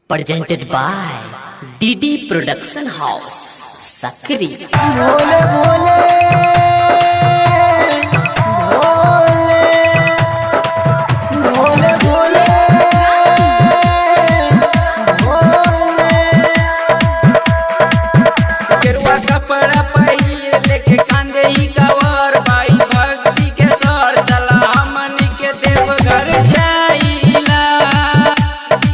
presented by DD Production House, Sakri. Bhole Bhole Bhole Bhole Bhole गेरुआ कपड़ा पहिर लेके कांदे ही कवर भाई भक्ति के सर चला हमनी के देवघर जाइला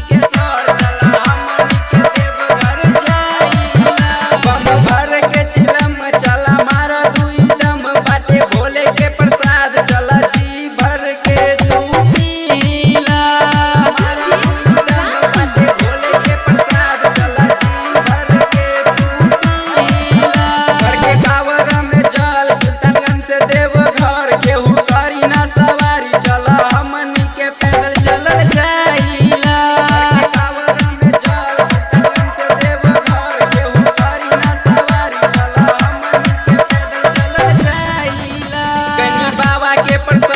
के सर चला हमनी के देवघर जाइला बम भर के चिलम चला मारा दुई दम बाटे भोले के प्रसाद चला जी भर के तू पीला मारा दुई दम बाटे भोले के प्रसाद चला जी भर के तू पीला भर के कावर में जल सुल्तानगंज से देवघर केहू करी ना सवारी चला हमनी के पैदल चलल जाइला कावर में जल सुल्तानगंज से देवघर केहू करी ना सवारी चला हमनी के पैदल चलल जाइला कनी बाबा के प्रसाद